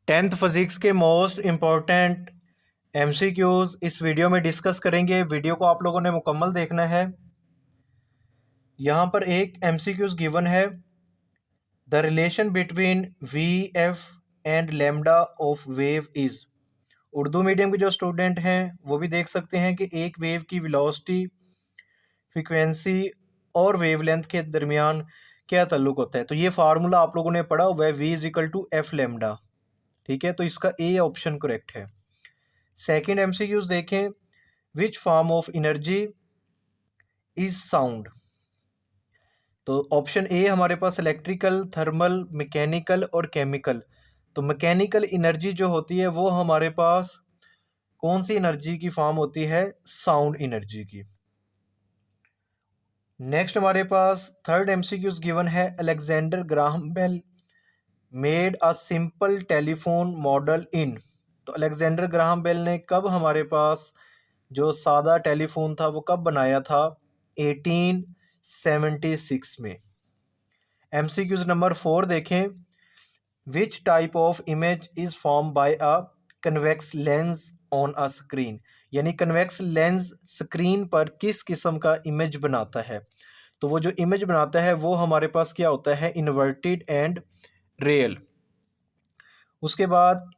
Tenth physics के most important MCQs इस video में डिस्कस करेंगे। वीडियो को आप लोगों ने मुकम्मल देखना है। यहाँ पर एक एमसीक्यूज गिवन है, the relation between V F and lambda of wave is. Urdu medium के जो स्टूडेंट हैं वो भी देख सकते हैं कि एक वेव की वेलोसिटी, फ्रीक्वेंसी और वेवलेंथ के दरमियान क्या ताल्लुक होता है। तो ये फार्मूला आप लोगों ने पढ़ा हुआ है, V is equal to F lambda. ठीक है, तो इसका ए ऑप्शन करेक्ट है। सेकेंड एमसीक्यूज देखें, which form of energy is sound. तो ऑप्शन ए हमारे पास इलेक्ट्रिकल, थर्मल, मैकेनिकल और केमिकल। तो मैकेनिकल एनर्जी जो होती है वो हमारे पास कौन सी एनर्जी की फॉर्म होती है? साउंड एनर्जी की। नेक्स्ट हमारे पास थर्ड एमसीक्यूज गिवन है, Alexander Graham Bell made a simple telephone model in. तो अलेक्जेंडर ग्राहम बेल ने कब हमारे पास जो सादा टेलीफोन था वो कब बनाया था? 1876 में। एमसीक्यूज नंबर 4 देखें, which type of image is form by a convex lens on a screen. यानी कन्वेक्स लेंस स्क्रीन पर किस किस्म का इमेज बनाता है? तो वो जो इमेज बनाता है वो हमारे पास क्या होता है? Inverted and real. उसके बाद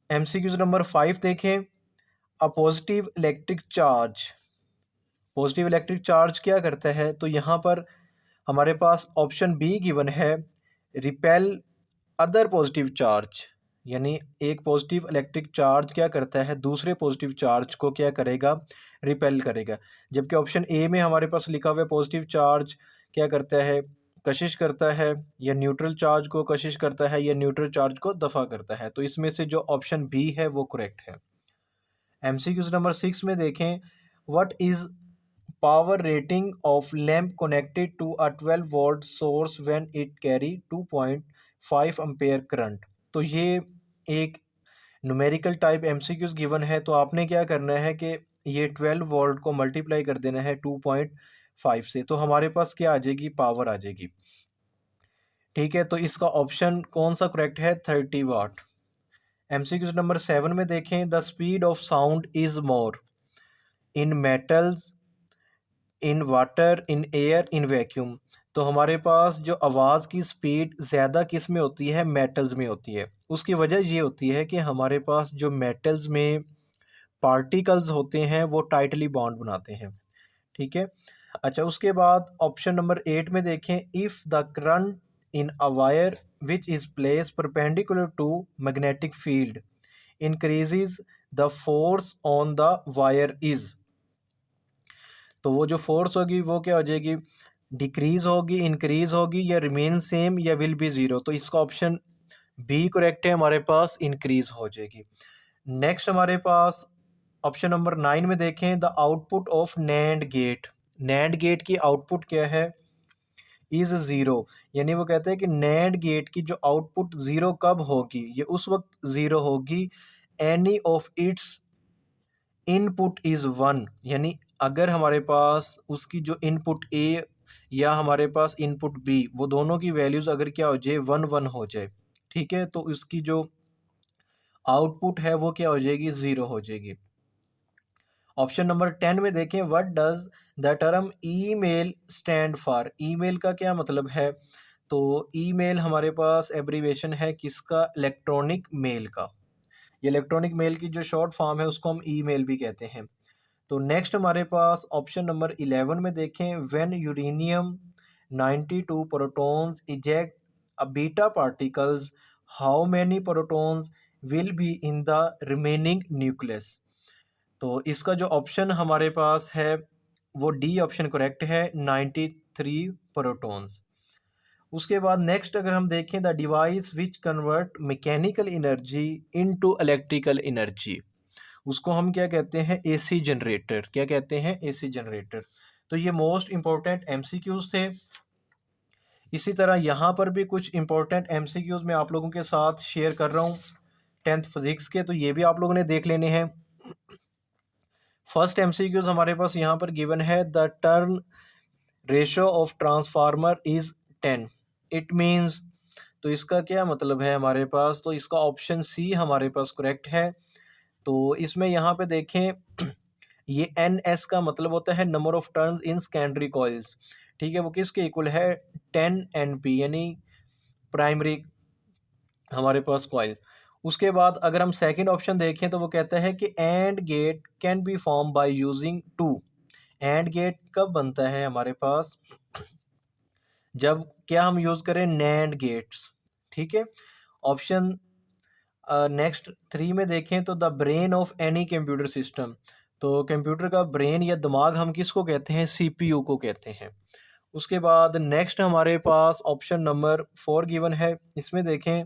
एमसीक्यूज नंबर 5 देखें, a positive electric charge. Positive electric charge क्या करता है? तो यहाँ पर हमारे पास ऑप्शन बी गिवन है, रिपेल अदर पॉजिटिव चार्ज। यानी एक पॉजिटिव इलेक्ट्रिक चार्ज क्या करता है? दूसरे पॉजिटिव चार्ज को क्या करेगा? रिपेल करेगा। जबकि ऑप्शन ए में हमारे पास लिखा हुआ है पॉजिटिव चार्ज क्या करता है? कशिश करता है, या न्यूट्रल चार्ज को कशिश करता है, या न्यूट्रल चार्ज को दफ़ा करता है। तो इसमें से जो ऑप्शन बी है वो करेक्ट है। एमसीक्यूज नंबर 6 में देखें, what is power rating of lamp connected to a 12 volt source when it carry 2.5 ampere current. तो ये एक न्यूमेरिकल टाइप एमसीक्यूज गिवन है। तो आपने क्या करना है कि ये 12 वोल्ट को मल्टीप्लाई कर देना है 2.5 से, तो हमारे पास क्या आ जाएगी? पावर आ जाएगी। ठीक है, तो इसका ऑप्शन कौन सा करेक्ट है? 30 वाट। एमसीक्यूज नंबर 7 में देखें, the speed of sound is more in metals, in water, in air, in vacuum. तो हमारे पास जो आवाज़ की स्पीड ज़्यादा किस में होती है? मेटल्स में होती है। उसकी वजह ये होती है कि हमारे पास जो मेटल्स में पार्टिकल्स होते हैं वो टाइटली बॉन्ड बनाते हैं। ठीक है। अच्छा, उसके बाद ऑप्शन नंबर 8 में देखें, if the current in a wire which is place perpendicular to magnetic field increases the force on the wire is. तो वो जो फोर्स होगी वो क्या हो जाएगी? डिक्रीज होगी, इंक्रीज होगी, या रिमेन सेम, या विल बी ज़ीरो। तो इसका ऑप्शन बी करेक्ट है, हमारे पास इंक्रीज हो जाएगी। नेक्स्ट हमारे पास ऑप्शन नंबर 9 में देखें, the output of NAND gate. NAND gate की आउटपुट क्या है? Is zero. यानी वो कहते हैं कि नैंड गेट की जो आउटपुट ज़ीरो कब होगी? ये उस वक्त ज़ीरो होगी any of its input is one. यानी अगर हमारे पास उसकी जो इनपुट ए या हमारे पास इनपुट बी, वो दोनों की वैल्यूज़ अगर क्या हो जाए? 1 1 हो जाए। ठीक है, तो उसकी जो आउटपुट है वो क्या हो जाएगी? ज़ीरो हो जाएगी। ऑप्शन नंबर 10 में देखें, what does the term email stand for. Email का क्या मतलब है? तो ईमेल हमारे पास एब्रीवेशन है किसका? इलेक्ट्रॉनिक मेल का। ये इलेक्ट्रॉनिक मेल की जो शॉर्ट फॉर्म है उसको हम ईमेल भी कहते हैं। तो नेक्स्ट हमारे पास ऑप्शन नंबर 11 में देखें, when uranium 92 protons eject a beta particles, how many protons will be in the remaining nucleus. तो इसका जो ऑप्शन हमारे पास है वो डी ऑप्शन करेक्ट है, 93 प्रोटॉन्स। उसके बाद नेक्स्ट अगर हम देखें, the device which convert mechanical energy into electrical energy, उसको हम क्या कहते हैं? AC generator. क्या कहते हैं? AC generator. तो ये मोस्ट इंपॉर्टेंट एमसीक्यूज थे। इसी तरह यहाँ पर भी कुछ इंपॉर्टेंट एमसीक्यूज मैं आप लोगों के साथ शेयर कर रहा हूँ टेंथ फिजिक्स के, तो ये भी आप लोगों ने देख लेने हैं। फर्स्ट एमसीक्यूज हमारे पास यहाँ पर गिवन है, the turn ratio of transformer is 10, it means. तो इसका क्या मतलब है हमारे पास, तो इसका ऑप्शन सी हमारे पास करेक्ट है। तो इसमें यहाँ पे देखें ये NS का मतलब होता है number of turns in secondary coils, ठीक है, वो किसके इक्वल है 10 NP, यानी प्राइमरी हमारे पास कॉइल। उसके बाद अगर हम सेकंड ऑप्शन देखें तो वो कहता है कि AND gate can be form by using two. AND gate कब बनता है हमारे पास, जब क्या हम यूज करें नैंड गेट्स, ठीक है। ऑप्शन नेक्स्ट 3 में देखें तो the brain of any computer system, तो कंप्यूटर का ब्रेन या दिमाग हम किसको कहते हैं, CPU को कहते हैं। उसके बाद नेक्स्ट हमारे पास ऑप्शन नंबर 4 गिवन है, इसमें देखें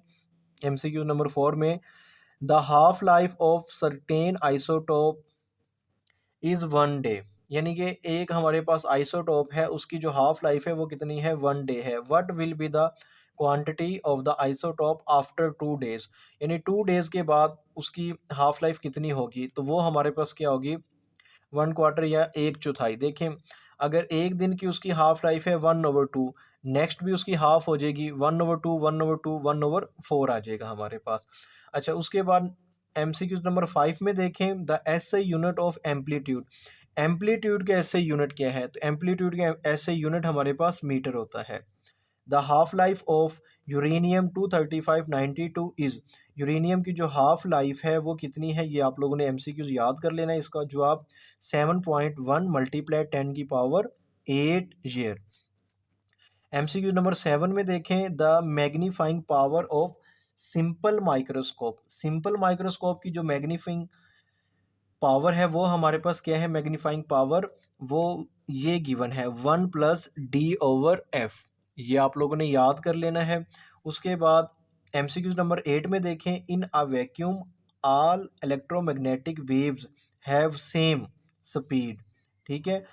MCQ नंबर 4 में the half life of certain isotope is 1 day, यानी कि एक हमारे पास आइसोटोप है उसकी जो हाफ लाइफ है वो कितनी है, 1 डे है। What will be the quantity of the isotope after 2 days, यानी 2 डेज के बाद उसकी हाफ लाइफ कितनी होगी, तो वो हमारे पास क्या होगी 1/4 या 1/4। देखें अगर एक दिन की उसकी हाफ लाइफ है 1/2, नेक्स्ट भी उसकी हाफ हो जाएगी 1/2 1/2 1/4 आ जाएगा हमारे पास। अच्छा उसके बाद MCQ नंबर 5 में देखें the SI unit of amplitude. Amplitude का SI यूनिट क्या है, तो एम्पलीट्यूड का SI यूनिट हमारे पास मीटर होता है। The half life of uranium 23592 is, uranium की जो हाफ लाइफ है वो कितनी है, ये आप लोगों ने MCQs याद कर लेना है। इसका जवाब 7.1 मल्टीप्लाई 10 की पावर 8 ईयर। MCQ नंबर 7 में देखें the magnifying power of simple microscope. Simple microscope की जो मैग्नीफाइंग पावर है वो हमारे पास क्या है, मैग्नीफाइंग पावर, वो ये गिवन है 1+D/F, ये आप लोगों ने याद कर लेना है। उसके बाद MCQ नंबर 8 में देखें in a vacuum all electromagnetic waves have same speed, ठीक है।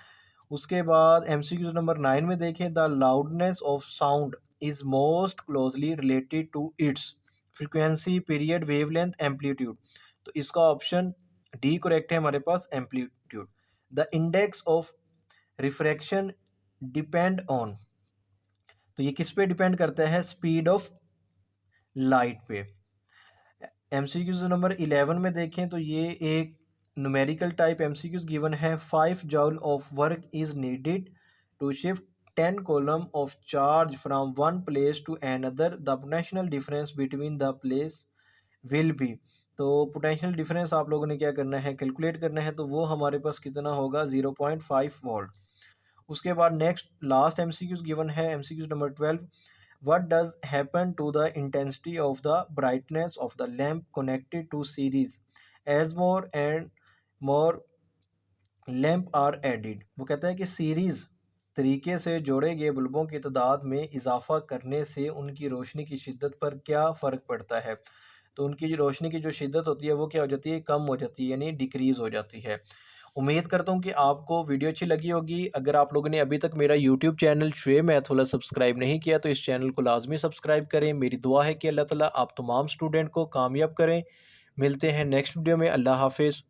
उसके बाद MCQ नंबर 9 में देखें the loudness of sound is most closely related to its frequency period wavelength amplitude, तो इसका ऑप्शन डी करेक्ट है हमारे पास, amplitude. The index of refraction depend on, तो ये किस पे डिपेंड करता है, स्पीड ऑफ लाइट पे। MCQ नंबर 11 में देखें तो ये एक न्यूमेरिकल टाइप MCQ गिवन है 5 joule of work is needed to shift 10 coulomb of charge from one place to another, the potential difference between the place will be, तो potential difference आप लोगों ने क्या करना है, कैलकुलेट करना है, तो वो हमारे पास कितना होगा 0.5 वोल्ट। उसके बाद नेक्स्ट लास्ट MCQ गिवन है MCQ number 12, what does happen to the intensity of the brightness of the lamp connected to series as more and more lamp are added, वो कहता है कि सीरीज तरीके से जोड़े गए बल्बों की तादाद में इजाफा करने से उनकी रोशनी की शिद्दत पर क्या फ़र्क पड़ता है, तो उनकी जो रोशनी की जो शिद्दत होती है वो क्या हो जाती है, कम हो जाती है, यानी डिक्रीज़ हो जाती है। उम्मीद करता हूँ कि आपको वीडियो अच्छी लगी होगी। अगर आप लोगों ने अभी तक मेरा यूट्यूब चैनल शुएब मैथ वाला सब्सक्राइब नहीं किया तो इस चैनल को लाजमी सब्सक्राइब करें। मेरी दुआ है कि अल्लाह ताला आप तमाम स्टूडेंट को कामयाब करें। मिलते हैं नेक्स्ट वीडियो में। अल्लाह हाफिज़।